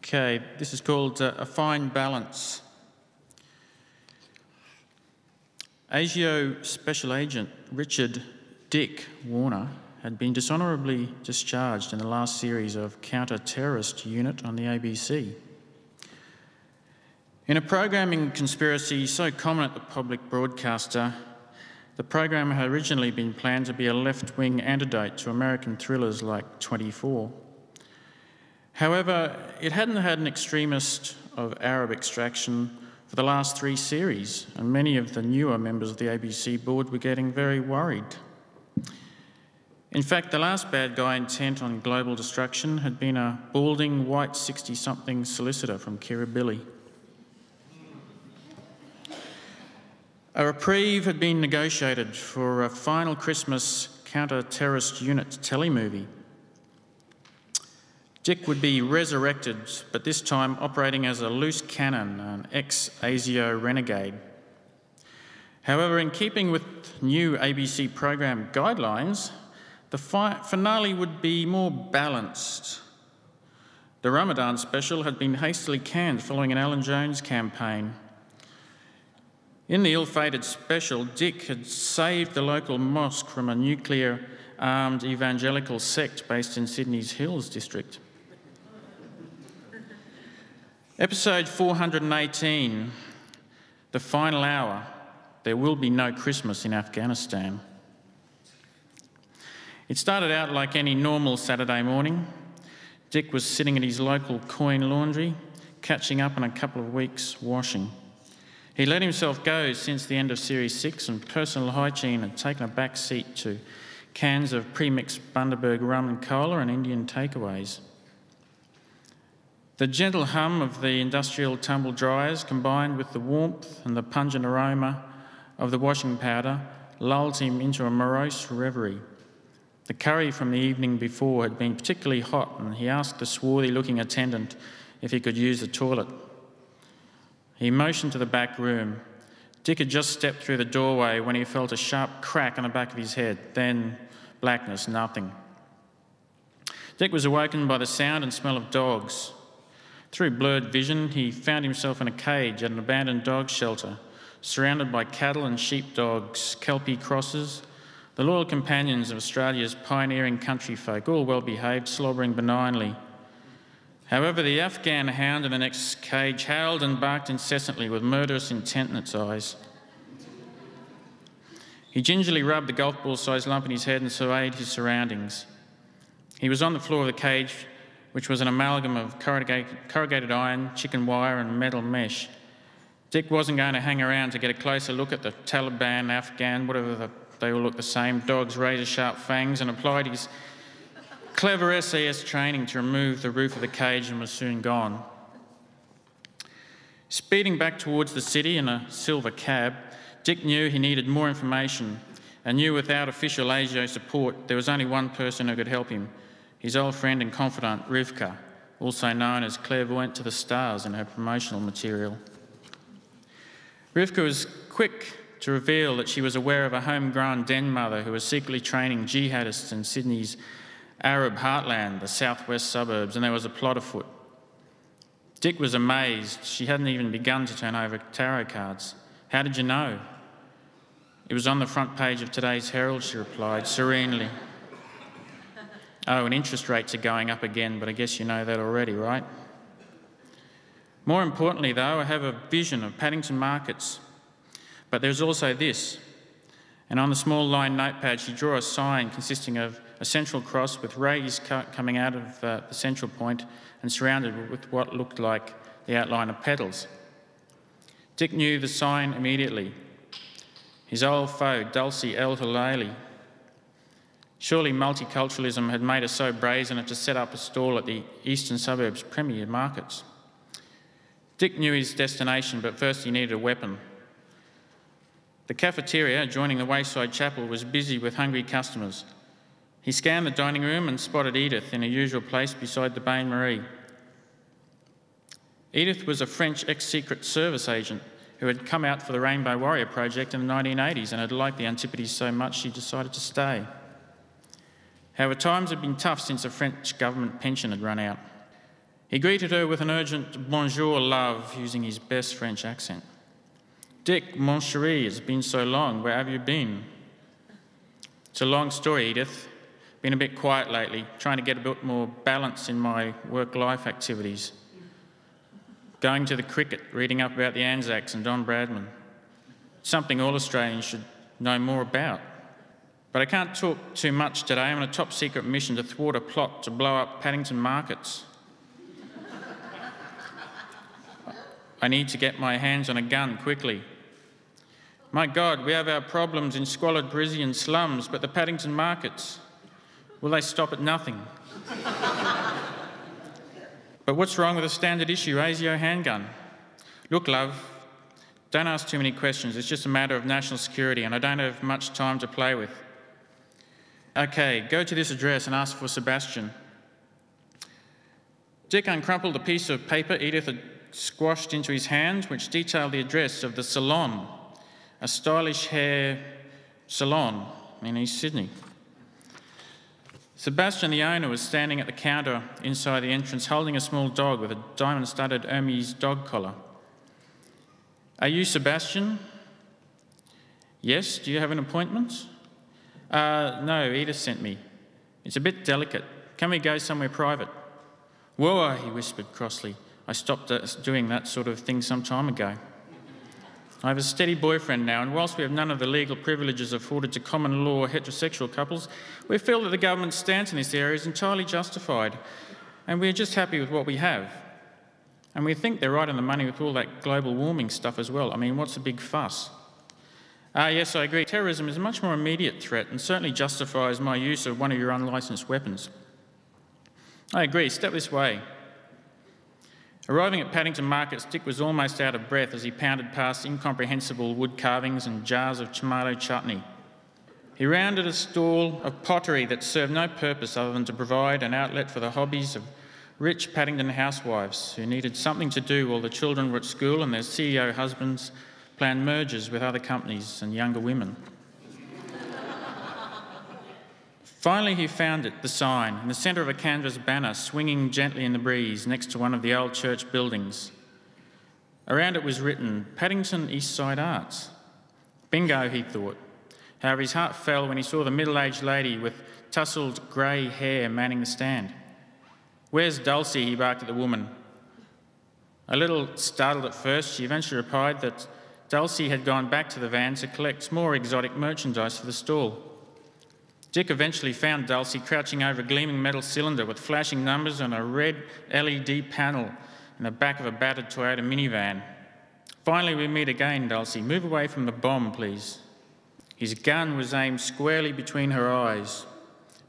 Okay, this is called A Fine Balance. ASIO Special Agent Richard Dick Warner had been dishonourably discharged in the last series of Counter-Terrorist Unit on the ABC. In a programming conspiracy so common at the public broadcaster, the program had originally been planned to be a left-wing antidote to American thrillers like 24. However, it hadn't had an extremist of Arab extraction for the last 3 series, and many of the newer members of the ABC board were getting very worried. In fact, the last bad guy intent on global destruction had been a balding, white 60-something solicitor from Kirribilli. A reprieve had been negotiated for a final Christmas counter-terrorist unit telemovie. Dick would be resurrected, but this time operating as a loose cannon, an ex-ASIO renegade. However, in keeping with new ABC program guidelines, the finale would be more balanced. The Ramadan special had been hastily canned following an Alan Jones campaign. In the ill-fated special, Dick had saved the local mosque from a nuclear-armed evangelical sect based in Sydney's Hills district. Episode 418, The Final Hour, There Will Be No Christmas in Afghanistan. It started out like any normal Saturday morning. Dick was sitting at his local coin laundry, catching up on a couple of weeks' washing. He let himself go since the end of Series 6, and personal hygiene had taken a back seat to cans of pre-mixed Bundaberg rum and cola and Indian takeaways. The gentle hum of the industrial tumble dryers, combined with the warmth and the pungent aroma of the washing powder, lulled him into a morose reverie. The curry from the evening before had been particularly hot, and he asked the swarthy-looking attendant if he could use the toilet. He motioned to the back room. Dick had just stepped through the doorway when he felt a sharp crack on the back of his head. Then blackness, nothing. Dick was awoken by the sound and smell of dogs. Through blurred vision, he found himself in a cage at an abandoned dog shelter, surrounded by cattle and sheepdogs, kelpie crosses, the loyal companions of Australia's pioneering country folk, all well-behaved, slobbering benignly. However, the Afghan hound in the next cage howled and barked incessantly with murderous intent in its eyes. He gingerly rubbed the golf ball-sized lump in his head and surveyed his surroundings. He was on the floor of the cage, which was an amalgam of corrugated iron, chicken wire and metal mesh. Dick wasn't going to hang around to get a closer look at the Taliban, Afghan, they all look the same, dogs, razor-sharp fangs, and applied his clever SAS training to remove the roof of the cage and was soon gone. Speeding back towards the city in a silver cab, Dick knew he needed more information and knew without official ASIO support there was only one person who could help him, his old friend and confidant Rivka, also known as Clairvoyant to the Stars in her promotional material. Rivka was quick to reveal that she was aware of a homegrown den mother who was secretly training jihadists in Sydney's Arab heartland, the southwest suburbs, and there was a plot afoot. Dick was amazed. She hadn't even begun to turn over tarot cards. How did you know? It was on the front page of today's Herald, she replied serenely. Oh, and interest rates are going up again, but I guess you know that already, right? More importantly, though, I have a vision of Paddington markets. But there's also this. And on the small line notepad, she drew a sign consisting of a central cross with rays coming out of the central point and surrounded with what looked like the outline of petals. Dick knew the sign immediately. His old foe, Dulcie El Hilali. Surely multiculturalism had made her so brazen to set up a stall at the eastern suburbs' premier markets. Dick knew his destination, but first he needed a weapon. The cafeteria adjoining the Wayside Chapel was busy with hungry customers. He scanned the dining room and spotted Edith in her usual place beside the bain-marie. Edith was a French ex-Secret Service agent who had come out for the Rainbow Warrior project in the 1980s and had liked the Antipodes so much she decided to stay. However, times had been tough since the French government pension had run out. He greeted her with an urgent bonjour, love, using his best French accent. Dick, mon chéri, it's been so long. Where have you been? It's a long story, Edith. Been a bit quiet lately, trying to get a bit more balance in my work-life activities. Going to the cricket, reading up about the Anzacs and Don Bradman. Something all Australians should know more about. But I can't talk too much today. I'm on a top-secret mission to thwart a plot to blow up Paddington markets. I need to get my hands on a gun quickly. My God, we have our problems in squalid Parisian slums, but the Paddington markets, will they stop at nothing? But what's wrong with a standard issue ASIO handgun? Look, love, don't ask too many questions. It's just a matter of national security, and I don't have much time to play with. Okay, go to this address and ask for Sebastian. Dick uncrumpled a piece of paper Edith had squashed into his hand, which detailed the address of the salon, a stylish hair salon in East Sydney. Sebastian, the owner, was standing at the counter inside the entrance, holding a small dog with a diamond-studded Hermes dog collar. Are you Sebastian? Yes, do you have an appointment? No, Edith sent me. It's a bit delicate. Can we go somewhere private? Whoa, he whispered crossly. I stopped doing that sort of thing some time ago. I have a steady boyfriend now, and whilst we have none of the legal privileges afforded to common law heterosexual couples, we feel that the government's stance in this area is entirely justified, and we're just happy with what we have. And we think they're right on the money with all that global warming stuff as well. I mean, what's the big fuss? Yes, I agree. Terrorism is a much more immediate threat and certainly justifies my use of one of your unlicensed weapons. I agree. Step this way. Arriving at Paddington Markets, Dick was almost out of breath as he pounded past incomprehensible wood carvings and jars of tomato chutney. He rounded a stall of pottery that served no purpose other than to provide an outlet for the hobbies of rich Paddington housewives who needed something to do while the children were at school and their CEO husbands planned mergers with other companies and younger women. Finally, he found it, the sign, in the centre of a canvas banner swinging gently in the breeze next to one of the old church buildings. Around it was written, Paddington East Side Arts. Bingo, he thought. However, his heart fell when he saw the middle-aged lady with tousled grey hair manning the stand. Where's Dulcie? He barked at the woman. A little startled at first, she eventually replied that Dulcie had gone back to the van to collect more exotic merchandise for the stall. Dick eventually found Dulcie crouching over a gleaming metal cylinder with flashing numbers on a red LED panel in the back of a battered Toyota minivan. Finally, we meet again, Dulcie. Move away from the bomb, please. His gun was aimed squarely between her eyes.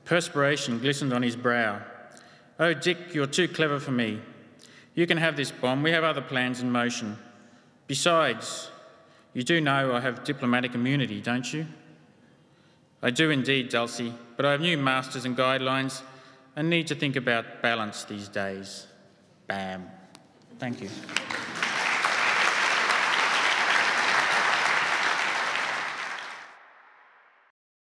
Perspiration glistened on his brow. Oh, Dick, you're too clever for me. You can have this bomb. We have other plans in motion. Besides, you do know I have diplomatic immunity, don't you? I do indeed, Dulcie, but I have new masters and guidelines and need to think about balance these days. Bam. Thank you.